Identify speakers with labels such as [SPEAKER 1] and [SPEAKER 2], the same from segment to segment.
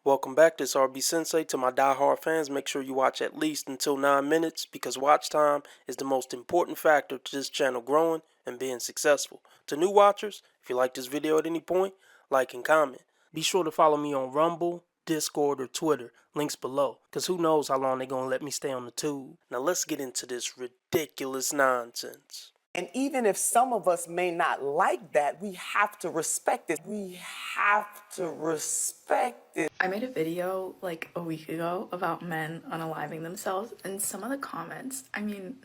[SPEAKER 1] Welcome back, this RB Sensei. To my diehard fans, make sure you watch at least until 9 minutes because watch time is the most important factor to this channel growing and being successful. To new watchers, if you like this video at any point, like and comment. Be sure to follow me on Rumble, Discord, or Twitter, links below, because who knows how long they're going to let me stay on the tube. Now let's get into this ridiculous nonsense.
[SPEAKER 2] And even if some of us may not like that, we have to respect it. We have to respect it.
[SPEAKER 3] I made a video like a week ago about men unaliving themselves, and some of the comments, I mean,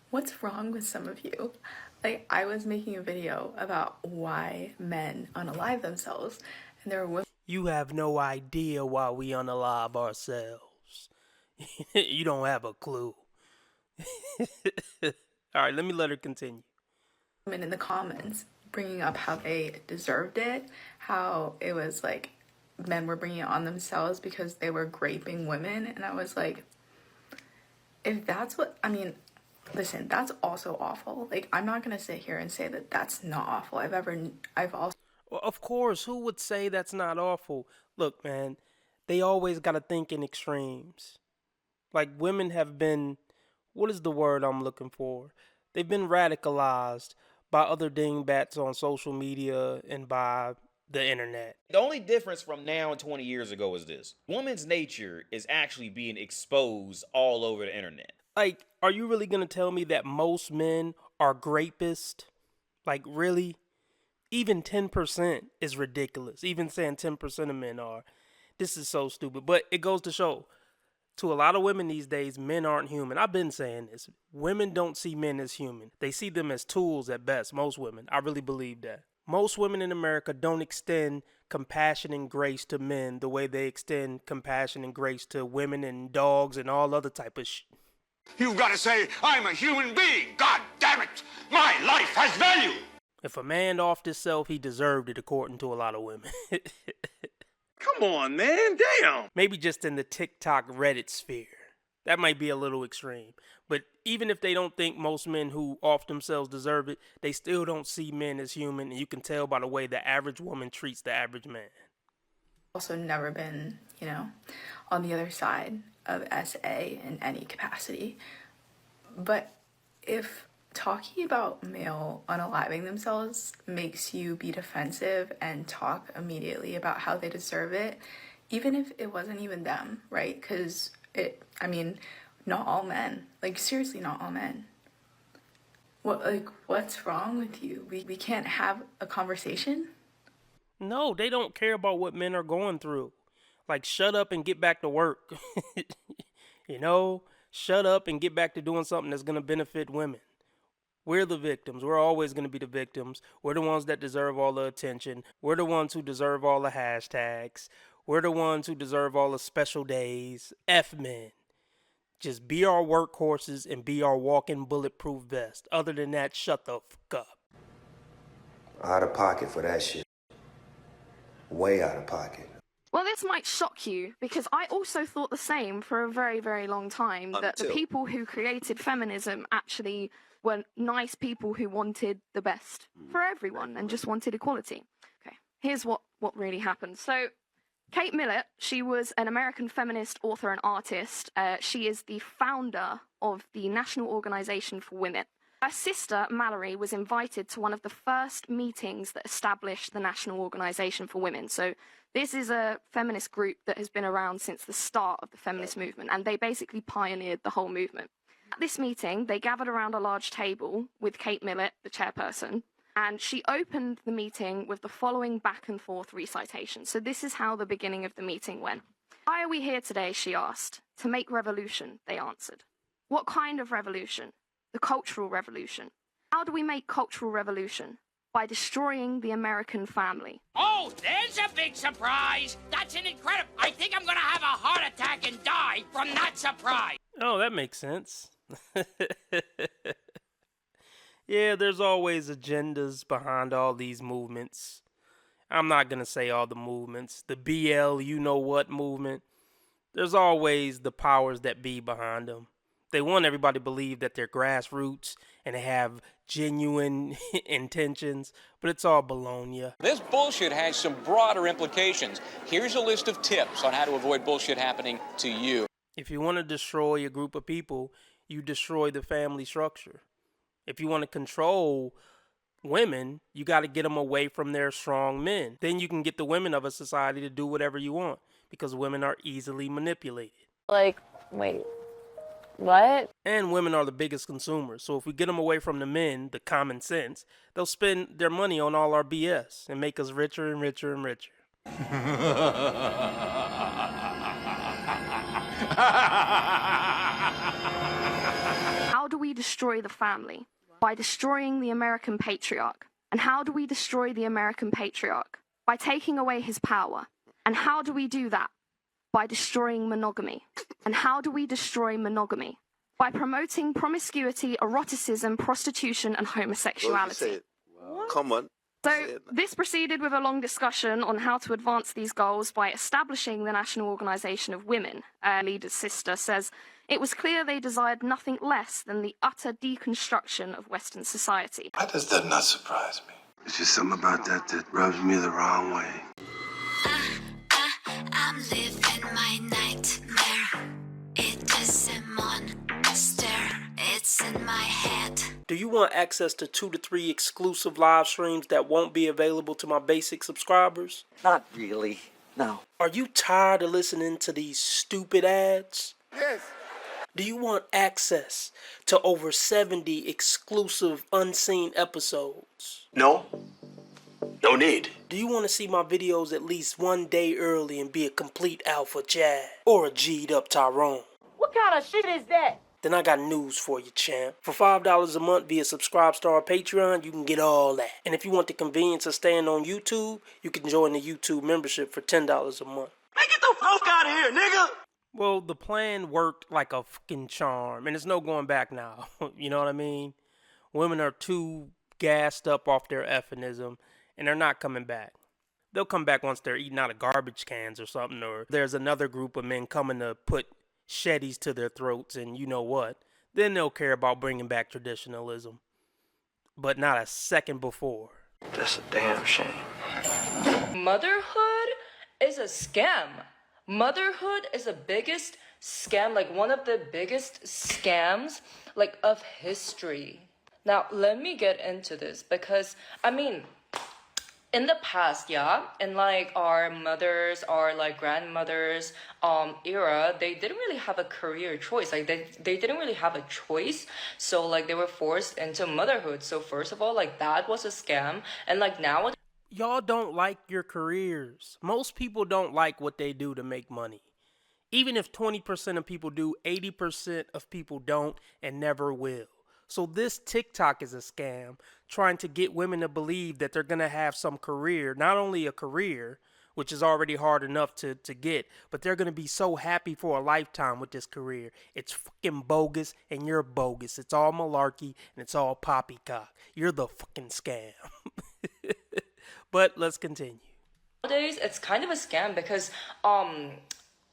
[SPEAKER 3] what's wrong with some of you? Like, I was making a video about why men unalive themselves, and there were women.
[SPEAKER 1] You have no idea why we unalive ourselves. You don't have a clue. All right, let me let her continue.
[SPEAKER 3] Women in the comments bringing up how they deserved it, how it was like men were bringing it on themselves because they were graping women, and I was like, if that's what, I mean, listen, that's also awful. Like, I'm not gonna sit here and say that that's not awful. I've also.
[SPEAKER 1] Well, of course, who would say that's not awful? Look, man, they always gotta think in extremes. Like, women have been, what is the word I'm looking for? They've been radicalized by other dingbats on social media and by the internet.
[SPEAKER 4] The only difference from now and 20 years ago is this. Woman's nature is actually being exposed all over the internet.
[SPEAKER 1] Like, are you really gonna tell me that most men are grapists? Like, really? Even 10% is ridiculous. Even saying 10% of men are. This is so stupid. But it goes to show, to a lot of women these days, men aren't human. I've been saying this. Women don't see men as human. They see them as tools at best, most women. I really believe that. Most women in America don't extend compassion and grace to men the way they extend compassion and grace to women and dogs and all other type of shit.
[SPEAKER 5] You've got to say, I'm a human being. God damn it. My life has value.
[SPEAKER 1] If a man offed himself, he deserved it, according to a lot of women.
[SPEAKER 5] Come on, man. Damn.
[SPEAKER 1] Maybe just in the TikTok Reddit sphere. That might be a little extreme. But even if they don't think most men who off themselves deserve it, they still don't see men as human, and you can tell by the way the average woman treats the average man.
[SPEAKER 3] Also never been, on the other side of SA in any capacity. But if talking about male unaliving themselves makes you be defensive and talk immediately about how they deserve it, even if it wasn't even them, right? Because not all men, like seriously, not all men. What's wrong with you? We can't have a conversation?
[SPEAKER 1] No, they don't care about what men are going through. Like, shut up and get back to work. Shut up and get back to doing something that's going to benefit women. We're the victims. We're always going to be the victims. We're the ones that deserve all the attention. We're the ones who deserve all the hashtags. We're the ones who deserve all the special days. F men. Just be our workhorses and be our walking bulletproof vest. Other than that, shut the fuck up.
[SPEAKER 6] Out of pocket for that shit. Way out of pocket.
[SPEAKER 7] Well, this might shock you, because I also thought the same for a very, very long time, that the people who created feminism actually were nice people who wanted the best for everyone and just wanted equality. Okay, here's what really happened. So, Kate Millett, she was an American feminist, author, and artist. She is the founder of the National Organization for Women. Her sister, Mallory, was invited to one of the first meetings that established the National Organization for Women. So this is a feminist group that has been around since the start of the feminist movement, and they basically pioneered the whole movement. At this meeting, they gathered around a large table with Kate Millett, the chairperson, and she opened the meeting with the following back and forth recitation. So this is how the beginning of the meeting went. Why are we here today, she asked. To make revolution, they answered. What kind of revolution? The cultural revolution. How do we make cultural revolution? By destroying the American family.
[SPEAKER 8] Oh, there's a big surprise. That's an incredible. I think I'm going to have a heart attack and die from that surprise.
[SPEAKER 1] Oh, that makes sense. Yeah, there's always agendas behind all these movements. I'm not going to say all the movements. The BL, you know what movement. There's always the powers that be behind them. They want everybody to believe that they're grassroots and they have genuine intentions, but it's all baloney.
[SPEAKER 9] This bullshit has some broader implications. Here's a list of tips on how to avoid bullshit happening to you.
[SPEAKER 1] If you want to destroy a group of people, you destroy the family structure. If you want to control women, you got to get them away from their strong men. Then you can get the women of a society to do whatever you want, because women are easily manipulated.
[SPEAKER 10] Like, wait, what?
[SPEAKER 1] And women are the biggest consumers. So if we get them away from the men, the common sense, they'll spend their money on all our BS and make us richer and richer and richer.
[SPEAKER 7] How do we destroy the family? By destroying the American patriarch. And how do we destroy the American patriarch? By taking away his power. And how do we do that? By destroying monogamy. And how do we destroy monogamy? By promoting promiscuity, eroticism, prostitution, and homosexuality.
[SPEAKER 11] Come on.
[SPEAKER 7] So this proceeded with a long discussion on how to advance these goals by establishing the National Organization of Women. Leader's sister says, it was clear they desired nothing less than the utter deconstruction of Western society.
[SPEAKER 11] Why does that not surprise me? There's just something about that that rubs me the wrong way.
[SPEAKER 12] I'm living my nightmare. It is a monster. It's in my head.
[SPEAKER 1] Do you want access to 2 to 3 exclusive live streams that won't be available to my basic subscribers?
[SPEAKER 2] Not really, no.
[SPEAKER 1] Are you tired of listening to these stupid ads?
[SPEAKER 11] Yes.
[SPEAKER 1] Do you want access to over 70 exclusive unseen episodes?
[SPEAKER 11] No. No need.
[SPEAKER 1] Do you want to see my videos at least one day early and be a complete alpha Chad? Or a G'd up Tyrone?
[SPEAKER 8] What kind of shit is that?
[SPEAKER 1] Then I got news for you, champ. For $5 a month via Subscribestar or Patreon, you can get all that. And if you want the convenience of staying on YouTube, you can join the YouTube membership for $10 a month.
[SPEAKER 11] Man, get the fuck out of here, nigga!
[SPEAKER 1] Well, the plan worked like a fucking charm, and there's no going back now. You know what I mean? Women are too gassed up off their feminism, and they're not coming back. They'll come back once they're eating out of garbage cans or something, or there's another group of men coming to put shetties to their throats and you know what. Then they'll care about bringing back traditionalism. But not a second before.
[SPEAKER 11] That's a damn shame.
[SPEAKER 10] Motherhood is a scam. Motherhood is the biggest scam, like one of the biggest scams, like of history. Now, let me get into this because, I mean, in the past, yeah, in like our mothers, our like grandmothers era, they didn't really have a career choice. Like they didn't really have a choice. So like they were forced into motherhood. So first of all, like that was a scam. And like now,
[SPEAKER 1] y'all don't like your careers. Most people don't like what they do to make money. Even if 20% of people do, 80% of people don't and never will. So this TikTok is a scam, trying to get women to believe that they're going to have some career, not only a career, which is already hard enough to get, but they're going to be so happy for a lifetime with this career. It's fucking bogus and you're bogus. It's all malarkey and it's all poppycock. You're the fucking scam. But let's continue.
[SPEAKER 10] Nowadays, it's kind of a scam because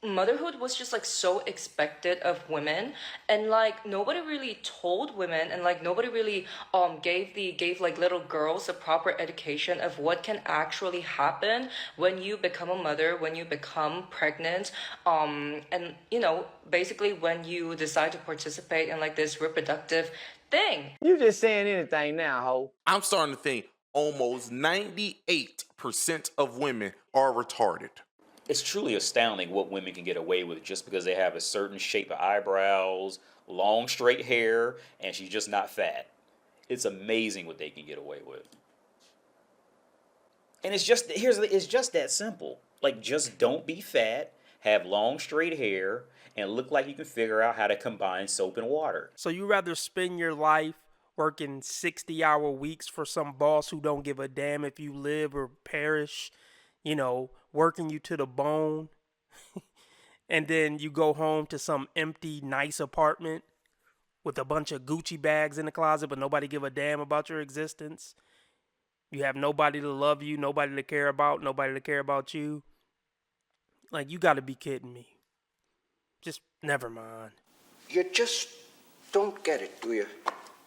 [SPEAKER 10] motherhood was just like so expected of women, and like nobody really told women, and like nobody really gave like little girls a proper education of what can actually happen when you become a mother, when you become pregnant, and you know, basically when you decide to participate in like this reproductive thing.
[SPEAKER 13] You just saying anything now, ho.
[SPEAKER 14] I'm starting to think almost 98% of women are retarded.
[SPEAKER 4] It's truly astounding what women can get away with just because they have a certain shape of eyebrows, long straight hair, and she's just not fat. It's amazing what they can get away with. And it's just that simple. Like, just don't be fat, have long straight hair, and look like you can figure out how to combine soap and water.
[SPEAKER 1] So you rather spend your life working 60-hour weeks for some boss who don't give a damn if you live or perish, you know, working you to the bone, and then you go home to some empty, nice apartment with a bunch of Gucci bags in the closet, but nobody give a damn about your existence. You have nobody to love you, nobody to care about, nobody to care about you. Like, you gotta be kidding me. Just never mind.
[SPEAKER 5] You're just
[SPEAKER 15] don't get it, do you?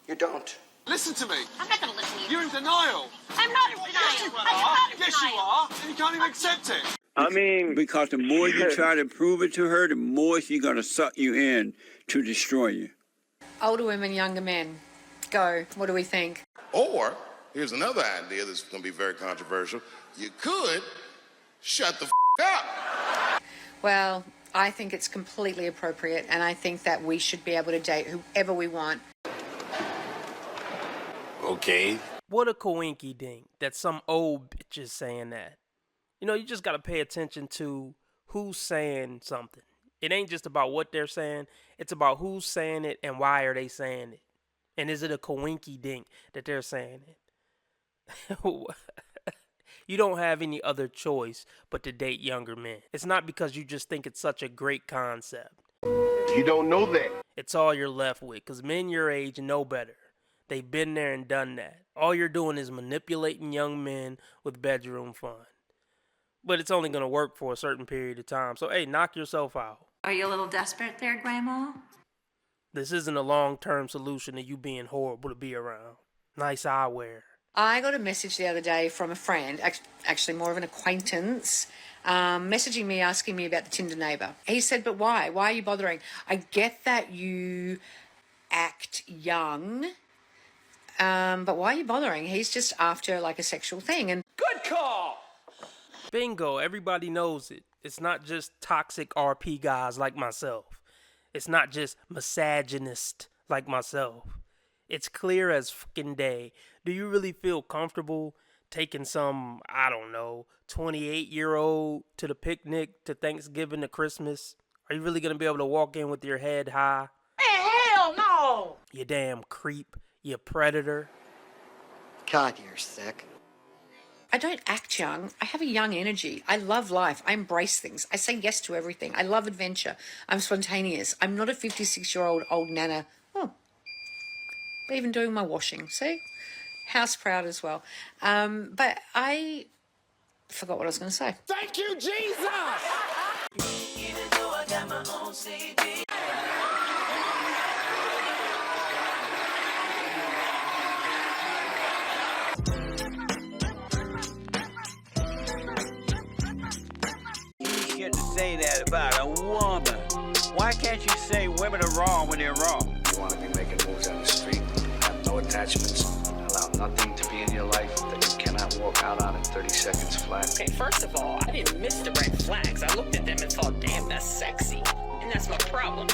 [SPEAKER 15] You don't.
[SPEAKER 5] Listen to me.
[SPEAKER 8] I'm not gonna listen to you.
[SPEAKER 5] You're in denial.
[SPEAKER 8] I'm not in denial.
[SPEAKER 5] Yes, you
[SPEAKER 8] I am not in
[SPEAKER 5] Yes, you
[SPEAKER 8] denial.
[SPEAKER 5] are. And you can't even accept it.
[SPEAKER 16] I mean, because the more you try to prove it to her, the more she's going to suck you in to destroy you.
[SPEAKER 17] Older women, younger men. Go. What do we think?
[SPEAKER 18] Or, here's another idea that's going to be very controversial. You could shut the up.
[SPEAKER 17] Well, I think it's completely appropriate, and I think that we should be able to date whoever we want.
[SPEAKER 6] Okay.
[SPEAKER 1] What a coinky dink that some old bitch is saying that. You know, you just got to pay attention to who's saying something. It ain't just about what they're saying. It's about who's saying it and why are they saying it. And is it a coinky dink that they're saying it? You don't have any other choice but to date younger men. It's not because you just think it's such a great concept.
[SPEAKER 11] You don't know that.
[SPEAKER 1] It's all you're left with, because men your age know better. They've been there and done that. All you're doing is manipulating young men with bedroom fun. But it's only going to work for a certain period of time. So, hey, knock yourself out.
[SPEAKER 19] Are you a little desperate there, Grandma?
[SPEAKER 1] This isn't a long-term solution to you being horrible to be around. Nice eyewear.
[SPEAKER 17] I got a message the other day from a friend, actually more of an acquaintance, messaging me, asking me about the Tinder neighbour. He said, but why? Why are you bothering? I get that you act young, but why are you bothering? He's just after like a sexual thing. And
[SPEAKER 5] Good call.
[SPEAKER 1] Bingo, everybody knows it. It's not just toxic RP guys like myself. It's not just misogynist like myself. It's clear as fucking day. Do you really feel comfortable taking some, I don't know, 28-year-old to the picnic, to Thanksgiving, to Christmas? Are you really going to be able to walk in with your head high?
[SPEAKER 8] Man, hell no!
[SPEAKER 1] You damn creep. You predator.
[SPEAKER 15] God, you're sick.
[SPEAKER 17] I don't act young. I have a young energy. I love life. I embrace things. I say yes to everything. I love adventure. I'm spontaneous. I'm not a 56-year-old old nana. Oh, even doing my washing. See? House proud as well. But I forgot what I was going to say.
[SPEAKER 5] Thank you, Jesus!
[SPEAKER 20] Even though I got my own CD.
[SPEAKER 16] You shouldn't say that about a woman. Why can't you say women are wrong when they're wrong?
[SPEAKER 15] You want to be making moves on the street, have no attachments, allow nothing to be in your life that you cannot walk out on in 30 seconds flat.
[SPEAKER 21] Okay, first of all, I didn't miss the red flags. I looked at them and thought, damn, that's sexy. And that's my problem.